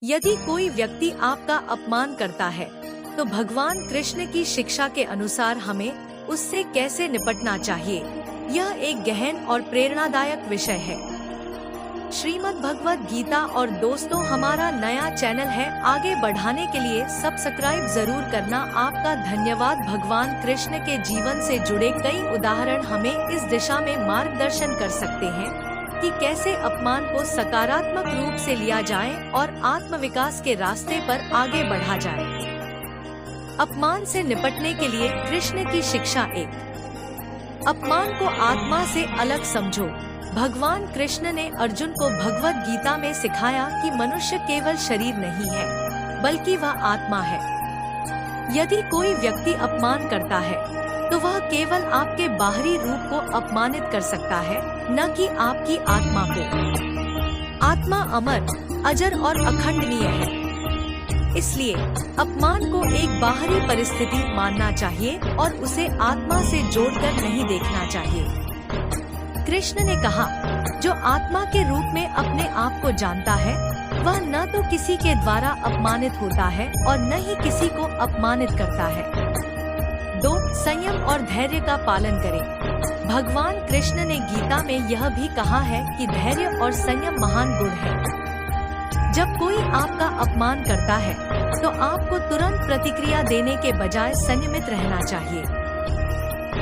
यदि कोई व्यक्ति आपका अपमान करता है तो भगवान कृष्ण की शिक्षा के अनुसार हमें उससे कैसे निपटना चाहिए, यह एक गहन और प्रेरणादायक विषय है। श्रीमद् भगवद गीता और दोस्तों, हमारा नया चैनल है, आगे बढ़ाने के लिए सब्सक्राइब जरूर करना। आपका धन्यवाद। भगवान कृष्ण के जीवन से जुड़े कई उदाहरण हमें इस दिशा में मार्गदर्शन कर सकते हैं कि कैसे अपमान को सकारात्मक रूप से लिया जाए और आत्मविकास के रास्ते पर आगे बढ़ा जाए। अपमान से निपटने के लिए कृष्ण की शिक्षा 1। अपमान को आत्मा से अलग समझो। भगवान कृष्ण ने अर्जुन को भगवद गीता में सिखाया कि मनुष्य केवल शरीर नहीं है बल्कि वह आत्मा है। यदि कोई व्यक्ति अपमान करता है तो वह केवल आपके बाहरी रूप को अपमानित कर सकता है, न कि आपकी आत्मा को। आत्मा अमर, अजर और अखंडनीय है। इसलिए अपमान को एक बाहरी परिस्थिति मानना चाहिए और उसे आत्मा से जोड़कर नहीं देखना चाहिए। कृष्ण ने कहा, जो आत्मा के रूप में अपने आप को जानता है वह न तो किसी के द्वारा अपमानित होता है और न ही किसी को अपमानित करता है। 2. संयम और धैर्य का पालन करें। भगवान कृष्ण ने गीता में यह भी कहा है कि धैर्य और संयम महान गुण है। जब कोई आपका अपमान करता है तो आपको तुरंत प्रतिक्रिया देने के बजाय संयमित रहना चाहिए।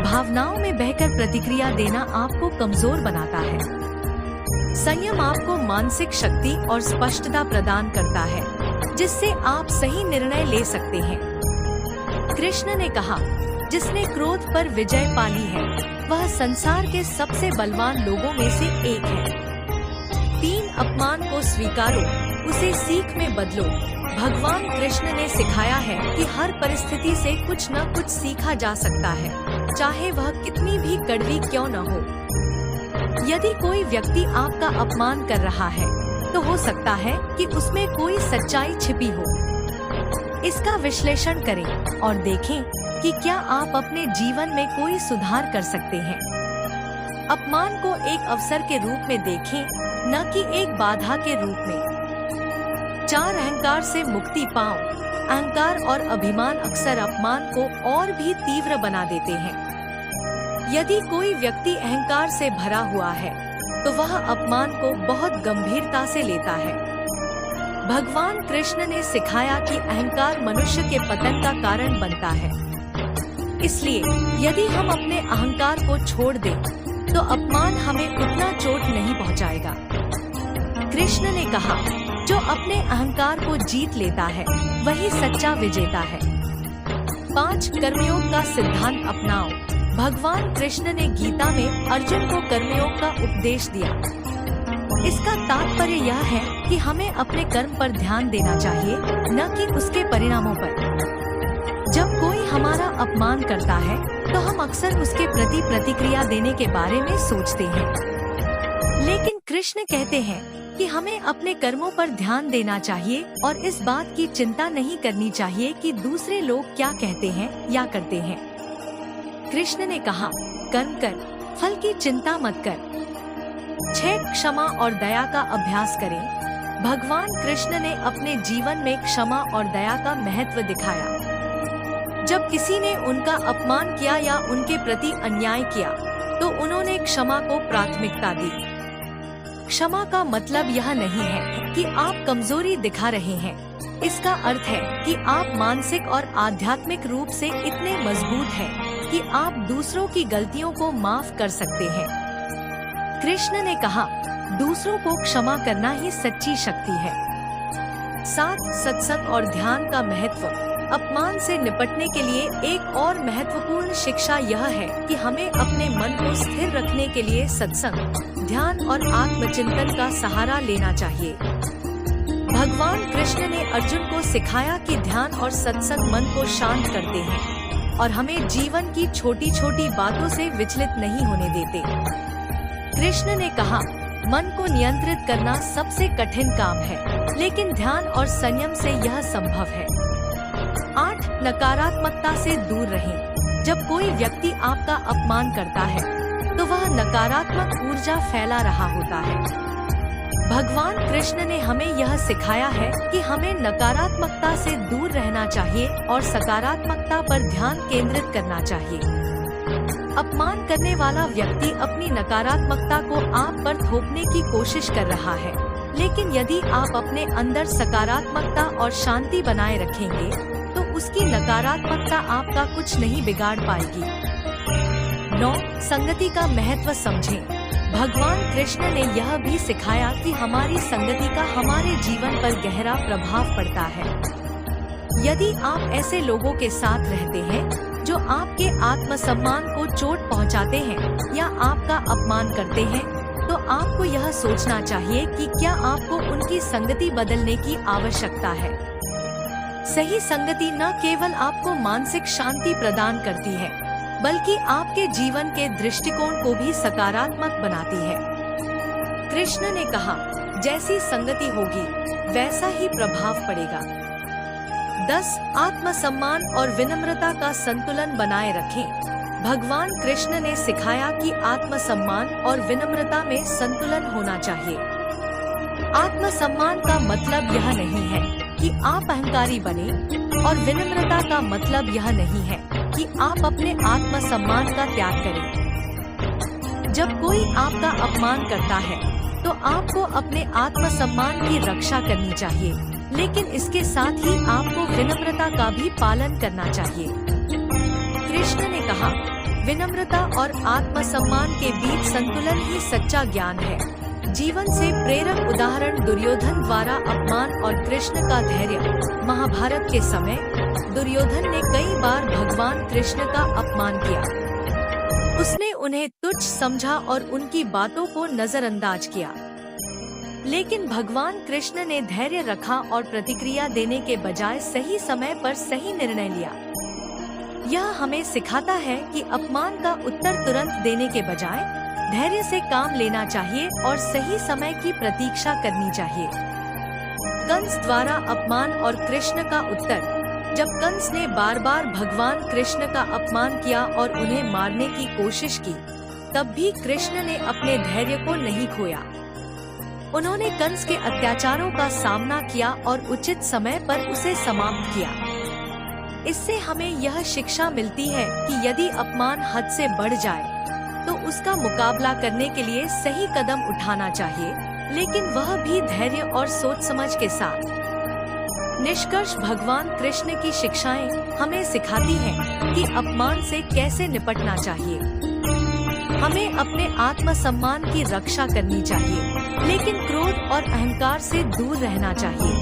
भावनाओं में बहकर प्रतिक्रिया देना आपको कमजोर बनाता है। संयम आपको मानसिक शक्ति और स्पष्टता प्रदान करता है, जिससे आप सही निर्णय ले सकते हैं। कृष्ण ने कहा, जिसने क्रोध पर विजय पाली है वह संसार के सबसे बलवान लोगों में से एक है। 3. अपमान को स्वीकारो, उसे सीख में बदलो। भगवान कृष्ण ने सिखाया है कि हर परिस्थिति से कुछ न कुछ सीखा जा सकता है, चाहे वह कितनी भी कड़वी क्यों न हो। यदि कोई व्यक्ति आपका अपमान कर रहा है तो हो सकता है कि उसमें कोई सच्चाई छिपी हो। इसका विश्लेषण करें और देखें कि क्या आप अपने जीवन में कोई सुधार कर सकते हैं। अपमान को एक अवसर के रूप में देखें, न कि एक बाधा के रूप में। 4. अहंकार से मुक्ति पाओ। अहंकार और अभिमान अक्सर अपमान को और भी तीव्र बना देते हैं। यदि कोई व्यक्ति अहंकार से भरा हुआ है तो वह अपमान को बहुत गंभीरता से लेता है। भगवान कृष्ण ने सिखाया कि अहंकार मनुष्य के पतन का कारण बनता है। इसलिए यदि हम अपने अहंकार को छोड़ दें तो अपमान हमें उतना चोट नहीं पहुंचाएगा। कृष्ण ने कहा, जो अपने अहंकार को जीत लेता है वही सच्चा विजेता है। 5. कर्मयोग का सिद्धांत अपनाओ। भगवान कृष्ण ने गीता में अर्जुन को कर्मयोग का उपदेश दिया। इसका तात्पर्य यह है कि हमें अपने कर्म पर ध्यान देना चाहिए, न कि उसके परिणामों पर। जब कोई हमारा अपमान करता है तो हम अक्सर उसके प्रति प्रतिक्रिया देने के बारे में सोचते हैं, लेकिन कृष्ण कहते हैं कि हमें अपने कर्मों पर ध्यान देना चाहिए और इस बात की चिंता नहीं करनी चाहिए कि दूसरे लोग क्या कहते हैं या करते हैं। कृष्ण ने कहा, कर्म कर, फल की चिंता मत कर। 6. क्षमा और दया का अभ्यास करें। भगवान कृष्ण ने अपने जीवन में क्षमा और दया का महत्व दिखाया। जब किसी ने उनका अपमान किया या उनके प्रति अन्याय किया तो उन्होंने क्षमा को प्राथमिकता दी। क्षमा का मतलब यह नहीं है कि आप कमजोरी दिखा रहे हैं। इसका अर्थ है कि आप मानसिक और आध्यात्मिक रूप से इतने मजबूत हैं कि आप दूसरों की गलतियों को माफ कर सकते हैं। कृष्ण ने कहा, दूसरों को क्षमा करना ही सच्ची शक्ति है। 7. सत्संग और ध्यान का महत्व। अपमान से निपटने के लिए एक और महत्वपूर्ण शिक्षा यह है कि हमें अपने मन को स्थिर रखने के लिए सत्संग, ध्यान और आत्मचिंतन का सहारा लेना चाहिए। भगवान कृष्ण ने अर्जुन को सिखाया कि ध्यान और सत्संग मन को शांत करते हैं और हमें जीवन की छोटी छोटी बातों से विचलित नहीं होने देते। कृष्ण ने कहा, मन को नियंत्रित करना सबसे कठिन काम है, लेकिन ध्यान और संयम से यह संभव है। 8. नकारात्मकता से दूर रहें। जब कोई व्यक्ति आपका अपमान करता है तो वह नकारात्मक ऊर्जा फैला रहा होता है। भगवान कृष्ण ने हमें यह सिखाया है कि हमें नकारात्मकता से दूर रहना चाहिए और सकारात्मकता पर ध्यान केंद्रित करना चाहिए। अपमान करने वाला व्यक्ति अपनी नकारात्मकता को आप पर थोपने की कोशिश कर रहा है, लेकिन यदि आप अपने अंदर सकारात्मकता और शांति बनाए रखेंगे तो उसकी नकारात्मकता आपका कुछ नहीं बिगाड़ पाएगी। 9. संगति का महत्व समझें। भगवान कृष्ण ने यह भी सिखाया कि हमारी संगति का हमारे जीवन पर गहरा प्रभाव पड़ता है। यदि आप ऐसे लोगों के साथ रहते हैं जो आपके आत्मसम्मान को चोट पहुंचाते हैं या आपका अपमान करते हैं, तो आपको यह सोचना चाहिए कि क्या आपको उनकी संगति बदलने की आवश्यकता है। सही संगति न केवल आपको मानसिक शांति प्रदान करती है, बल्कि आपके जीवन के दृष्टिकोण को भी सकारात्मक बनाती है। कृष्ण ने कहा, जैसी संगति होगी वैसा ही प्रभाव पड़ेगा। 10. आत्मसम्मान और विनम्रता का संतुलन बनाए रखें। भगवान कृष्ण ने सिखाया कि आत्मसम्मान और विनम्रता में संतुलन होना चाहिए। आत्मसम्मान का मतलब यह नहीं है कि आप अहंकारी बने और विनम्रता का मतलब यह नहीं है कि आप अपने आत्मसम्मान का त्याग करें। जब कोई आपका अपमान करता है तो आपको अपने आत्मसम्मान की रक्षा करनी चाहिए, लेकिन इसके साथ ही आपको विनम्रता का भी पालन करना चाहिए। कृष्ण ने कहा, विनम्रता और आत्मसम्मान के बीच संतुलन ही सच्चा ज्ञान है। जीवन से प्रेरक उदाहरण दुर्योधन द्वारा अपमान और कृष्ण का धैर्य। महाभारत के समय दुर्योधन ने कई बार भगवान कृष्ण का अपमान किया। उसने उन्हें तुच्छ समझा और उनकी बातों को नजरअंदाज किया, लेकिन भगवान कृष्ण ने धैर्य रखा और प्रतिक्रिया देने के बजाय सही समय पर सही निर्णय लिया। यह हमें सिखाता है कि अपमान का उत्तर तुरंत देने के बजाय धैर्य से काम लेना चाहिए और सही समय की प्रतीक्षा करनी चाहिए। कंस द्वारा अपमान और कृष्ण का उत्तर। जब कंस ने बार बार भगवान कृष्ण का अपमान किया और उन्हें मारने की कोशिश की, तब भी कृष्ण ने अपने धैर्य को नहीं खोया। उन्होंने कंस के अत्याचारों का सामना किया और उचित समय पर उसे समाप्त किया। इससे हमें यह शिक्षा मिलती है कि यदि अपमान हद से बढ़ जाए तो उसका मुकाबला करने के लिए सही कदम उठाना चाहिए, लेकिन वह भी धैर्य और सोच समझ के साथ। निष्कर्ष, भगवान कृष्ण की शिक्षाएं हमें सिखाती हैं कि अपमान से कैसे निपटना चाहिए। हमें अपने आत्मसम्मान की रक्षा करनी चाहिए, लेकिन क्रोध और अहंकार से दूर रहना चाहिए।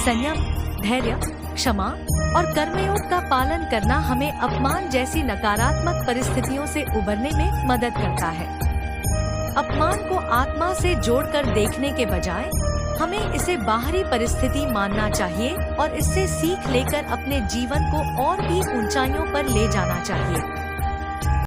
संयम, धैर्य, क्षमा और कर्मयोग का पालन करना हमें अपमान जैसी नकारात्मक परिस्थितियों से उबरने में मदद करता है। अपमान को आत्मा से जोड़कर देखने के बजाय हमें इसे बाहरी परिस्थिति मानना चाहिए और इससे सीख लेकर अपने जीवन को और भी ऊंचाइयों पर ले जाना चाहिए।